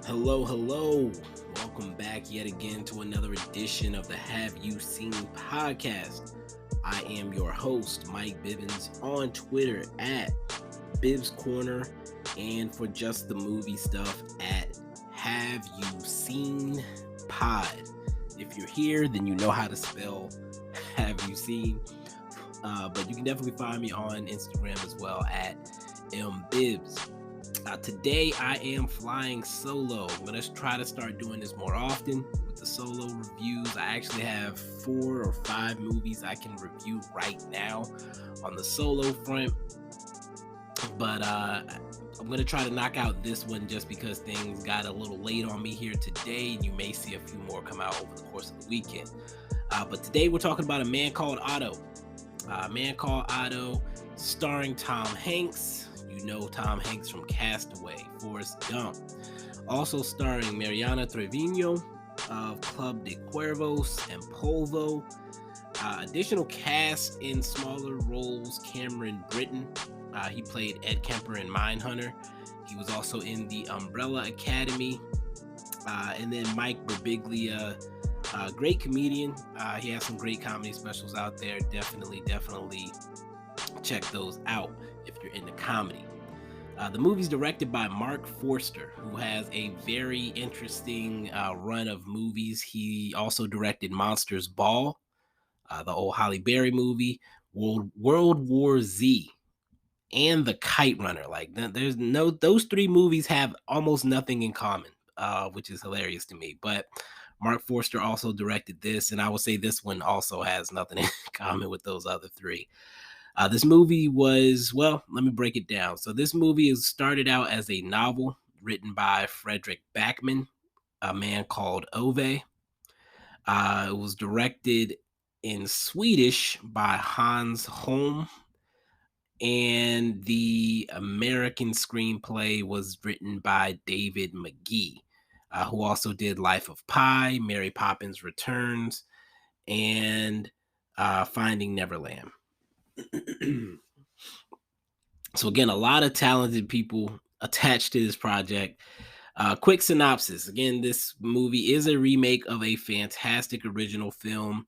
Hello, hello. Welcome back yet again to another edition of the Have You Seen podcast. I am your host, Mike Bibbins, on Twitter at Bibs Corner, and for just the movie stuff at Have You Seen Pod. If you're here, then you know how to spell Have You Seen. But you can definitely find me on Instagram as well at mbibs. Today I am flying solo. I'm going to try to start doing this more often with the solo reviews. I actually have 4 or 5 movies I can review right now on the solo front. But I'm going to try to knock out this one just because things got a little late on me here today. And you may see a few more come out over the course of the weekend. But today we're talking about A Man Called Otto. Man Called Otto, starring Tom Hanks. You know Tom Hanks from Castaway, Forrest, Gump. Also starring Mariana Trevino of Club de Cuervos and Polvo. Additional cast in smaller roles, Cameron Britton. He played Ed Kemper in Mindhunter. He was also in the Umbrella Academy. And then Mike Birbiglia, great comedian. He has some great comedy specials out there. Definitely check those out if you're into comedy. The movie's directed by Marc Forster, who has a very interesting run of movies. He also directed Monsters Ball, the old Halle Berry movie, World War Z, and The Kite Runner. Like, those 3 movies have almost nothing in common, which is hilarious to me. But Marc Forster also directed this, and I would say this one also has nothing in common with those other 3. This movie was, well, let me break it down. So this movie started out as a novel written by Frederik Backman, A Man Called Ove. It was directed in Swedish by Hans Holm, and the American screenplay was written by David Magee, who also did Life of Pi, Mary Poppins Returns, and Finding Neverland. So again, a lot of talented people attached to this project. Quick synopsis. Again, this movie is a remake of a fantastic original film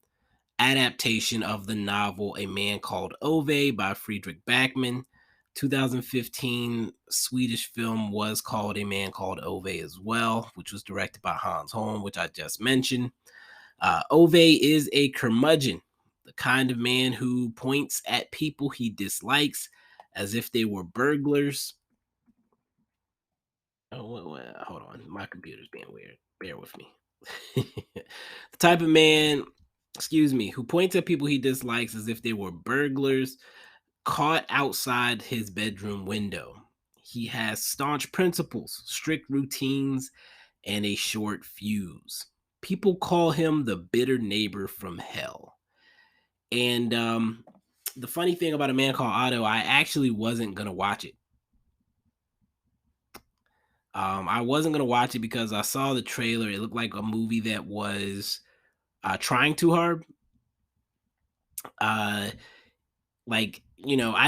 adaptation of the novel A Man Called Ove by Frederik Backman. 2015 Swedish film was called A Man Called Ove as well, which was directed by Hans Holm, which I just mentioned. Ove is a curmudgeon, the kind of man who points at people he dislikes as if they were burglars. Oh, hold on. My computer's being weird. Bear with me. The type of man, who points at people he dislikes as if they were burglars caught outside his bedroom window. He has staunch principles, strict routines, and a short fuse. People call him the bitter neighbor from hell. And the funny thing about A Man Called Otto, I actually wasn't going to watch it. I wasn't going to watch it because I saw the trailer. It looked like a movie that was trying too hard. I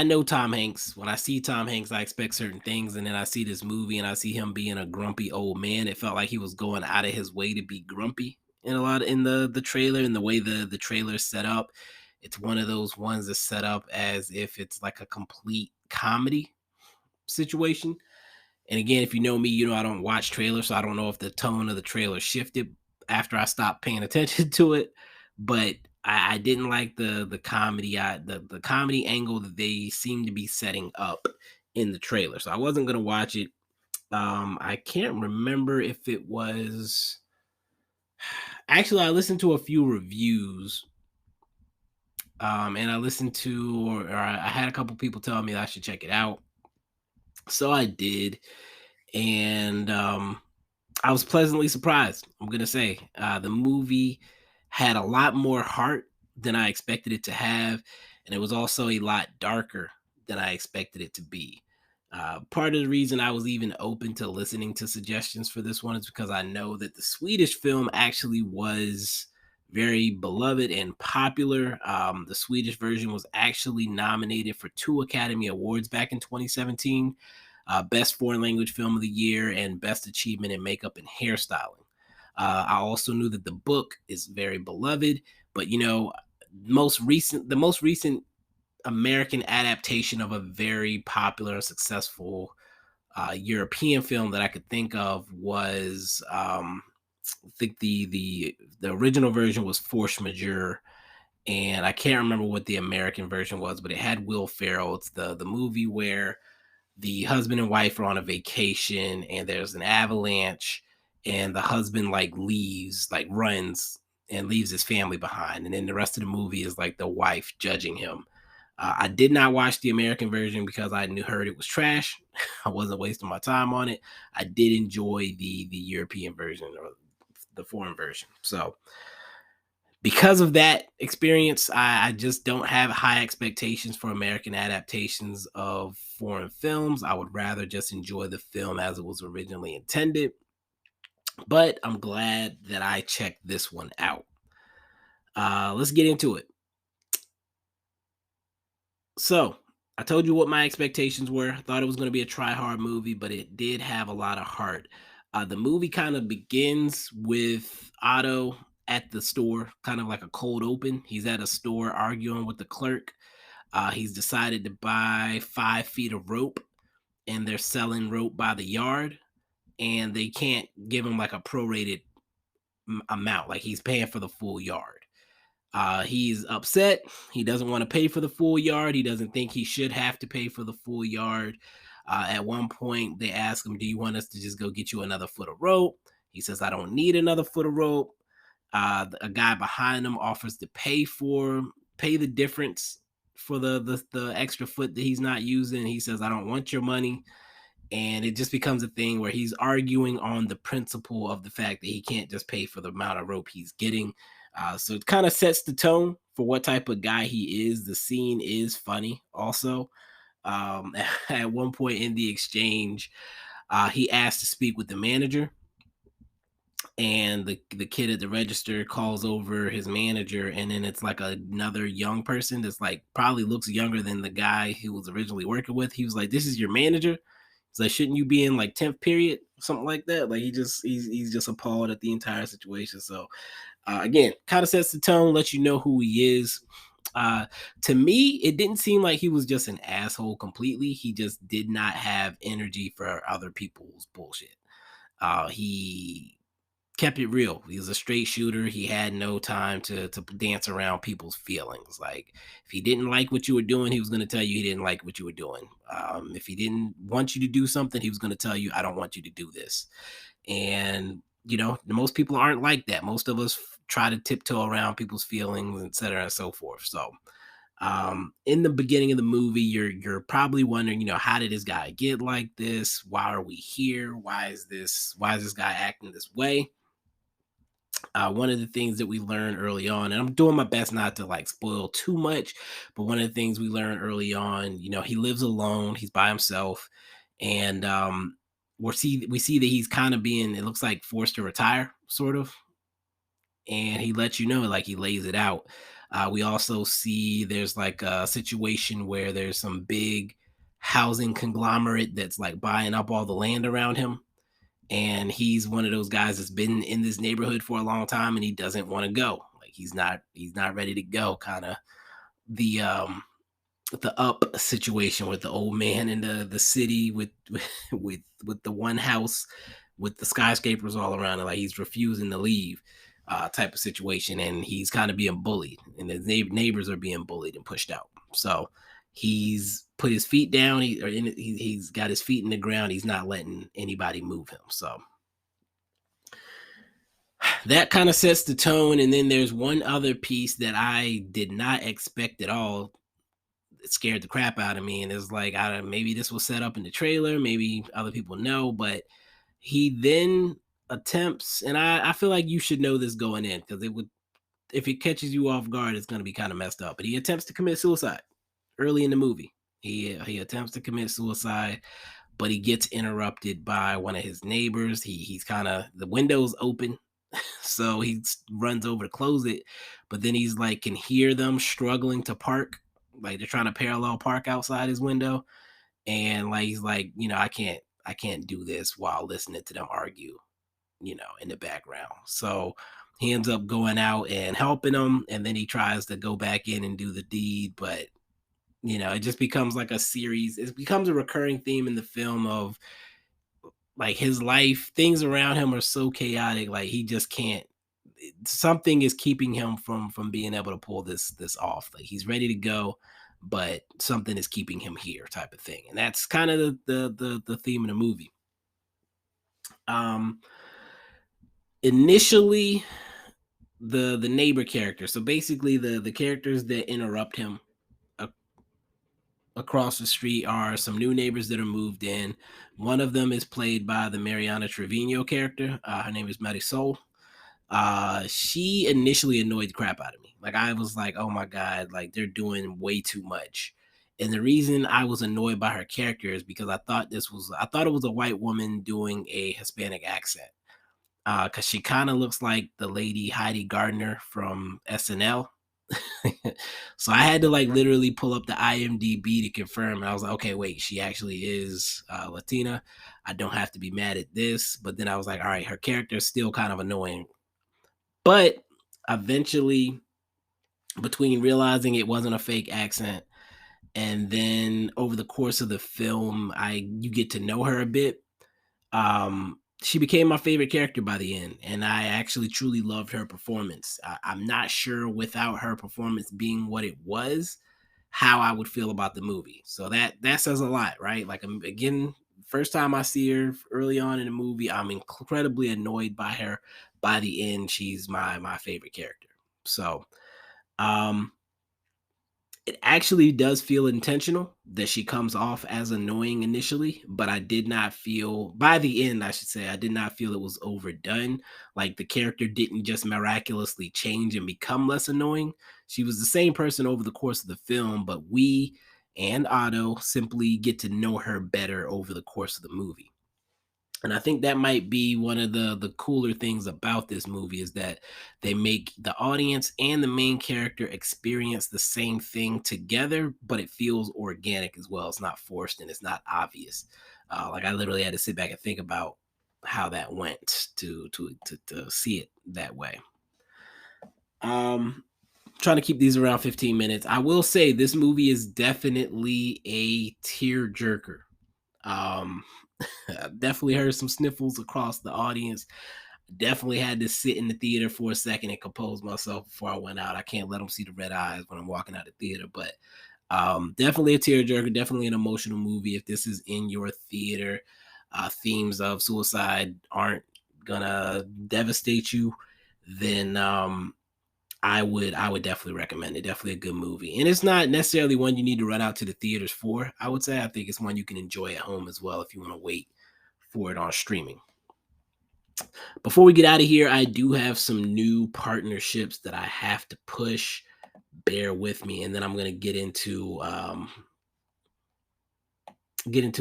know Tom Hanks. When I see Tom Hanks, I expect certain things. And then I see this movie and I see him being a grumpy old man. It felt like he was going out of his way to be grumpy in the trailer, and the way the trailer is set up. It's one of those ones that's set up as if it's like a complete comedy situation. And again, if you know me, you know I don't watch trailers, so I don't know if the tone of the trailer shifted after I stopped paying attention to it. But I didn't like the comedy, the comedy angle that they seem to be setting up in the trailer. So I wasn't gonna watch it. I can't remember if it was. Actually, I listened to a few reviews, and I listened to, or I had a couple people telling me that I should check it out. So I did, and I was pleasantly surprised. I'm gonna say the movie had a lot more heart than I expected it to have, and it was also a lot darker than I expected it to be. Part of the reason I was even open to listening to suggestions for this one is because I know that the Swedish film actually was very beloved and popular. The Swedish version was actually nominated for 2 Academy Awards back in 2017. Best Foreign Language Film of the Year, and Best Achievement in Makeup and Hairstyling. I also knew that the book is very beloved, but the most recent American adaptation of a very popular and successful European film that I could think of was I think the original version was Force Majeure, and I can't remember what the American version was, but it had Will Ferrell. It's the movie where the husband and wife are on a vacation and there's an avalanche, and the husband like leaves, like runs and leaves his family behind, and then the rest of the movie is like the wife judging him. I did not watch the American version because I heard it was trash. I wasn't wasting my time on it. I did enjoy the European version or the foreign version. So because of that experience, I just don't have high expectations for American adaptations of foreign films. I would rather just enjoy the film as it was originally intended. But I'm glad that I checked this one out. Let's get into it. So, I told you what my expectations were. I thought it was going to be a try hard movie, but it did have a lot of heart. The movie kind of begins with Otto at the store, kind of like a cold open. He's at a store arguing with the clerk. He's decided to buy 5 feet of rope, and they're selling rope by the yard, and they can't give him like a prorated amount. Like he's paying for the full yard. He's upset. He doesn't want to pay for the full yard. He doesn't think he should have to pay for the full yard. At one point, they ask him, "Do you want us to just go get you another foot of rope?" He says, "I don't need another foot of rope." A guy behind him offers to pay the difference for the extra foot that he's not using. He says, "I don't want your money." And it just becomes a thing where he's arguing on the principle of the fact that he can't just pay for the amount of rope he's getting. So it kind of sets the tone for what type of guy he is. The scene is funny also. At one point in the exchange, he asked to speak with the manager, and the kid at the register calls over his manager, and then it's like another young person that's like probably looks younger than the guy he was originally working with. He was like, "This is your manager?" It's like, "Shouldn't you be in like 10th period?" Something like that. Like he's just appalled at the entire situation. So again, kind of sets the tone, lets you know who he is. uh to me, it didn't seem like he was just an asshole completely. He just did not have energy for other people's bullshit. He kept it real. He was a straight shooter. He had no time to dance around people's feelings. Like if he didn't like what you were doing, he was going to tell you he didn't like what you were doing. If he didn't want you to do something, he was going to tell you, "I don't want you to do this." And most people aren't like that. Most of us try to tiptoe around people's feelings, etc., and so forth. So in the beginning of the movie, you're probably wondering, how did this guy get like this? Why are we here? Why is this guy acting this way? One of the things that we learn early on, and I'm doing my best not to like spoil too much, but one of the things we learn early on, he lives alone, he's by himself, and we see that he's kind of being, it looks like, forced to retire, sort of, and he lets like he lays it out. We also see there's like a situation where there's some big housing conglomerate that's like buying up all the land around him, and he's one of those guys that's been in this neighborhood for a long time, and he doesn't want to go. Like he's not ready to go. Kind of the up situation with the old man in the city with with the one house with the skyscrapers all around it. Like he's refusing to leave, type of situation, and he's kind of being bullied, and his neighbors are being bullied and pushed out. So he's put his feet down. He's got his feet in the ground. He's not letting anybody move him. So that kind of sets the tone. And then there's one other piece that I did not expect at all. It scared the crap out of me, and it's like, maybe this was set up in the trailer, maybe other people know, but he then attempts, and I feel like you should know this going in, because it would, if it catches you off guard, it's going to be kind of messed up. But he attempts to commit suicide early in the movie. He attempts to commit suicide, but he gets interrupted by one of his neighbors. He's kind of, the window's open, so he runs over to close it, but then he's like, can hear them struggling to park, like they're trying to parallel park outside his window, And like he's like, I can't do this while listening to them argue, in the background. So he ends up going out and helping them, and then he tries to go back in and do the deed, but it just becomes like a series. It becomes a recurring theme in the film of like his life, things around him are so chaotic, like he just can't. Something is keeping him from being able to pull this off. Like he's ready to go, but something is keeping him here, type of thing. And that's kind of the theme of the movie. Um, Initially, the neighbor character. So basically, the characters that interrupt him across the street are some new neighbors that are moved in. One of them is played by the Mariana Trevino character. Her name is Marisol. She initially annoyed the crap out of me. Like I was like, oh my god, like they're doing way too much. And the reason I was annoyed by her character is because I thought it was a white woman doing a Hispanic accent. Because she kind of looks like the lady Heidi Gardner from SNL. So I had to like literally pull up the IMDb to confirm. And I was like, okay, wait, she actually is Latina. I don't have to be mad at this. But then I was like, all right, her character is still kind of annoying. But eventually, between realizing it wasn't a fake accent and then over the course of the film, you get to know her a bit. She became my favorite character by the end, and I actually truly loved her performance. I'm not sure without her performance being what it was, how I would feel about the movie. So that says a lot, right? Like again, first time I see her early on in the movie, I'm incredibly annoyed by her. By the end, she's my favorite character. So, um, it actually does feel intentional that she comes off as annoying initially, but I did not feel by the end, I should say, I did not feel it was overdone. Like the character didn't just miraculously change and become less annoying. She was the same person over the course of the film, but we and Otto simply get to know her better over the course of the movie. And I think that might be one of the cooler things about this movie is that they make the audience and the main character experience the same thing together, but it feels organic as well. It's not forced and it's not obvious. Like I literally had to sit back and think about how that went to see it that way. Um, Trying to keep these around 15 minutes. I will say this movie is definitely a tear jerker. Um, Definitely heard some sniffles across the audience. Definitely had to sit in the theater for a second and compose myself before I went out. I can't let them see the red eyes when I'm walking out of the theater, but definitely a tearjerker, definitely an emotional movie. If this is in your theater, themes of suicide aren't gonna devastate you, then I would definitely recommend it. Definitely a good movie. And it's not necessarily one you need to run out to the theaters for, I would say. I think it's one you can enjoy at home as well if you want to wait for it on streaming. Before we get out of here, I do have some new partnerships that I have to push. Bear with me, and then I'm going to get into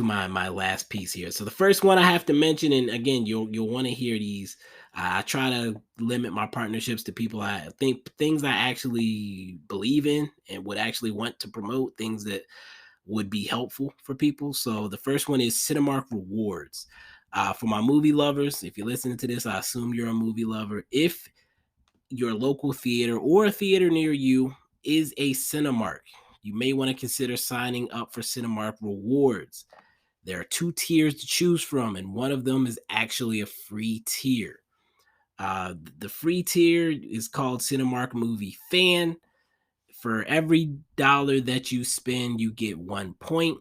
my last piece here. So the first one I have to mention, and again, you'll want to hear these. I try to limit my partnerships to people I think things I actually believe in and would actually want to promote, things that would be helpful for people. So the first one is Cinemark Rewards. For my movie lovers, if you're listening to this, I assume you're a movie lover. If your local theater or a theater near you is a Cinemark, you may want to consider signing up for Cinemark Rewards. There are two tiers to choose from, and one of them is actually a free tier. The free tier is called Cinemark Movie Fan. For every dollar that you spend, you get 1 point.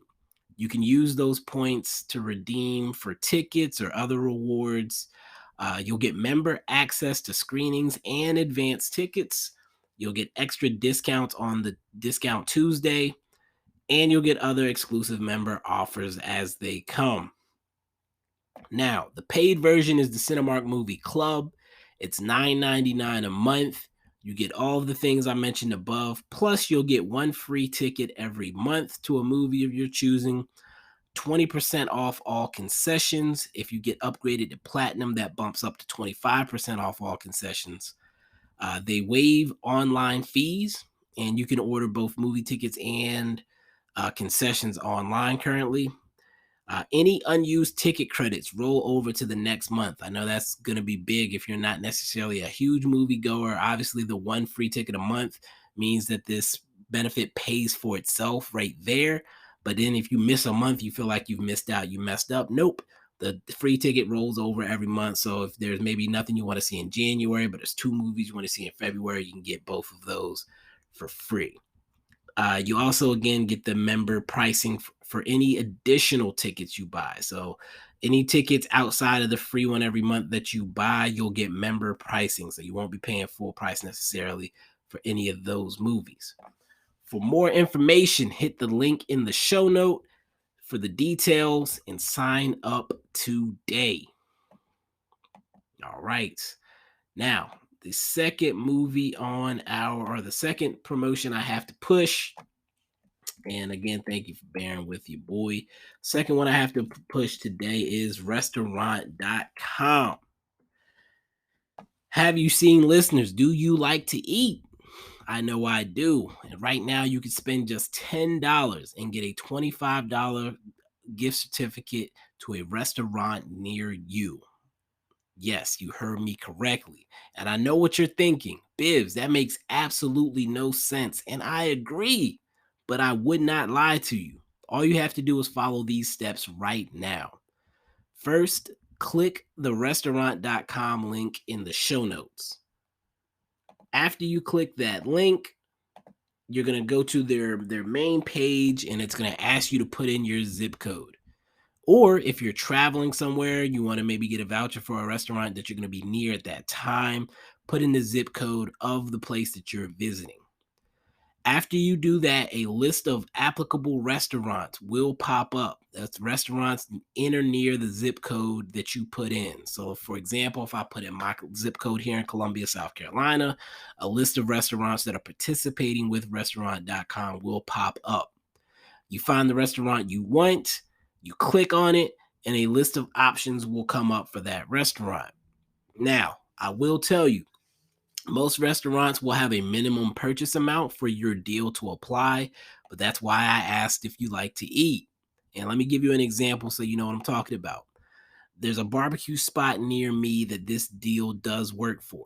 You can use those points to redeem for tickets or other rewards. You'll get member access to screenings and advanced tickets. You'll get extra discounts on the Discount Tuesday, and you'll get other exclusive member offers as they come. Now, the paid version is the Cinemark Movie Club. It's $9.99 a month. You get all of the things I mentioned above, plus you'll get one free ticket every month to a movie of your choosing. 20% off all concessions. If you get upgraded to platinum, that bumps up to 25% off all concessions. They waive online fees, and you can order both movie tickets and concessions online currently. Any unused ticket credits roll over to the next month. I know that's going to be big if you're not necessarily a huge moviegoer. Obviously, the one free ticket a month means that this benefit pays for itself right there. But then if you miss a month, you feel like you've missed out, you messed up. Nope. The free ticket rolls over every month. So if there's maybe nothing you want to see in January, but there's 2 movies you want to see in February, you can get both of those for free. You also, again, get the member pricing for any additional tickets you buy. So any tickets outside of the free one every month that you buy, you'll get member pricing. So you won't be paying full price necessarily for any of those movies. For more information, hit the link in the show note for the details and sign up today. All right. Now, the second movie on the second promotion I have to push. And again, thank you for bearing with you, boy. Second one I have to push today is restaurant.com. Have you seen, listeners? Do you like to eat? I know I do. And right now you can spend just $10 and get a $25 gift certificate to a restaurant near you. Yes, you heard me correctly. And I know what you're thinking. Bibbs, that makes absolutely no sense. And I agree, but I would not lie to you. All you have to do is follow these steps right now. First, click the restaurant.com link in the show notes. After you click that link, you're going to go to their main page and it's going to ask you to put in your zip code. Or if you're traveling somewhere, you want to maybe get a voucher for a restaurant that you're going to be near at that time, put in the zip code of the place that you're visiting. After you do that, a list of applicable restaurants will pop up. That's restaurants in or near the zip code that you put in. So, for example, if I put in my zip code here in Columbia, South Carolina, a list of restaurants that are participating with restaurant.com will pop up. You find the restaurant you want, you click on it, and a list of options will come up for that restaurant. Now, I will tell you, most restaurants will have a minimum purchase amount for your deal to apply, but that's why I asked if you like to eat. And let me give you an example so you know what I'm talking about. There's a barbecue spot near me that this deal does work for.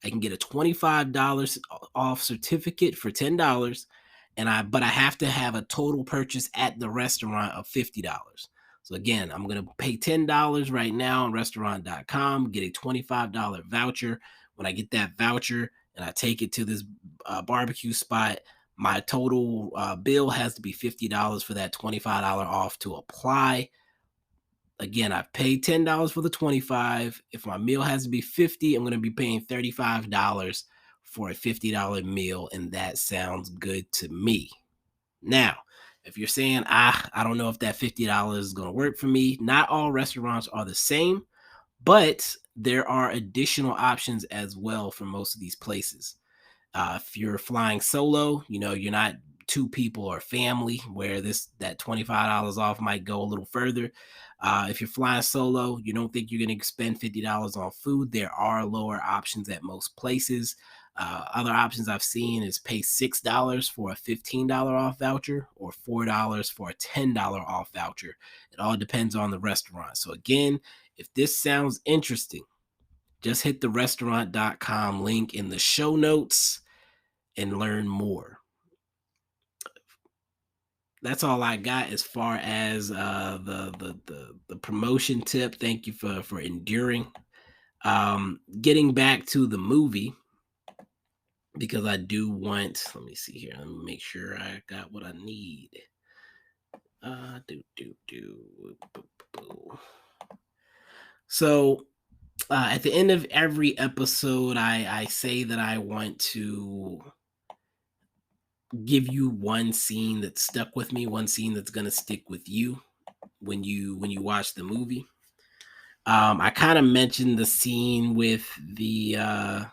I can get a $25 off certificate for $10, but I have to have a total purchase at the restaurant of $50. So again, I'm going to pay $10 right now on restaurant.com, get a $25 voucher. When I get that voucher and I take it to this barbecue spot, my total bill has to be $50 for that $25 off to apply. Again, I paid $10 for the 25. If my meal has to be 50, I'm going to be paying $35 for a $50 meal, and that sounds good to me. Now, if you're saying, I don't know if that $50 is going to work for me, not all restaurants are the same, but there are additional options as well for most of these places. If you're flying solo, you're not two people or family where that $25 off might go a little further. If you're flying solo, you don't think you're going to spend $50 on food, there are lower options at most places. Other options I've seen is pay $6 for a $15 off voucher or $4 for a $10 off voucher. It all depends on the restaurant. So again, if this sounds interesting, just hit the restaurant.com link in the show notes and learn more. That's all I got as far as the promotion tip. Thank you for enduring. Getting back to the movie, because I do want, let me see here. Let me make sure I got what I need. So at the end of every episode, I say that I want to give you one scene that stuck with me, one scene that's going to stick with you when you watch the movie. I kind of mentioned the scene with the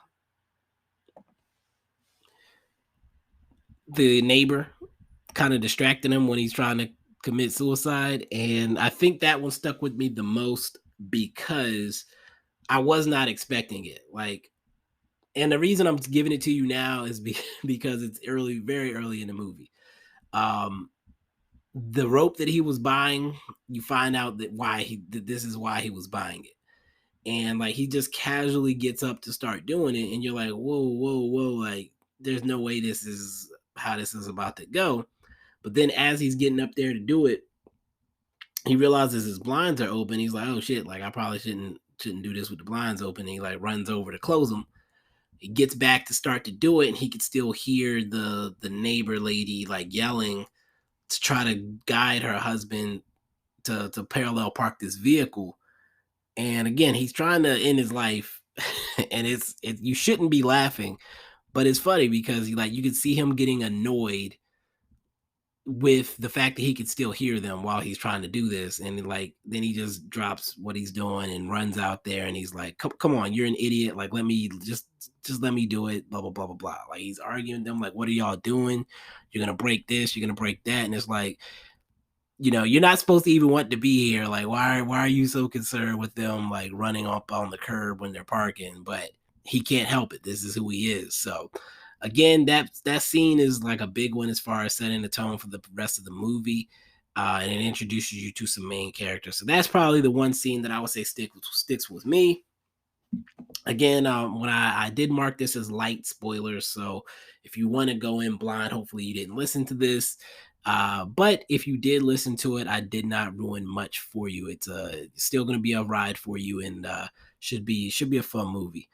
neighbor kind of distracting him when he's trying to commit suicide, and I think that one stuck with me the most because I was not expecting it. And the reason I'm giving it to you now is because it's very early in the movie. the rope that he was buying, you find out that this is why he was buying it. And like he just casually gets up to start doing it, and you're like, whoa, like there's no way this is how this is about to go. But then as he's getting up there to do it, he realizes his blinds are open. He's like, oh shit, like I probably shouldn't do this with the blinds open. And he like runs over to close them. He gets back to start to do it, and he could still hear the neighbor lady like yelling to try to guide her husband to parallel park this vehicle. And again, he's trying to end his life, and you shouldn't be laughing, but it's funny because you can see him getting annoyed with the fact that he could still hear them while he's trying to do this. And like then he just drops what he's doing and runs out there, and he's like, come on, you're an idiot, like let me just let me do it, blah blah blah blah blah. Like he's arguing them like, what are y'all doing? You're gonna break this, you're gonna break that. And it's like, you're not supposed to even want to be here. Like, why are you so concerned with them like running up on the curb when they're parking? But he can't help it. This is who he is. So again, that scene is like a big one as far as setting the tone for the rest of the movie. And it introduces you to some main characters. So that's probably the one scene that I would say sticks with me. Again, when I did mark this as light spoilers, so if you want to go in blind, hopefully you didn't listen to this. But if you did listen to it, I did not ruin much for you. It's still going to be a ride for you, and should be a fun movie.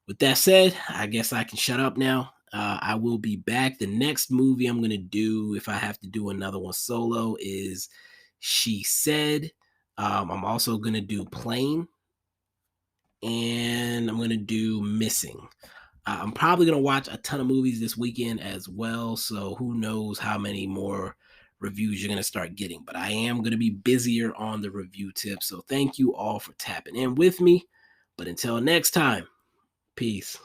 With that said, I guess I can shut up now. I will be back. The next movie I'm going to do, if I have to do another one solo, is She Said. I'm also going to do Plane, and I'm going to do Missing. I'm probably going to watch a ton of movies this weekend as well, so who knows how many more reviews you're going to start getting. But I am going to be busier on the review tips, so thank you all for tapping in with me. But until next time, peace.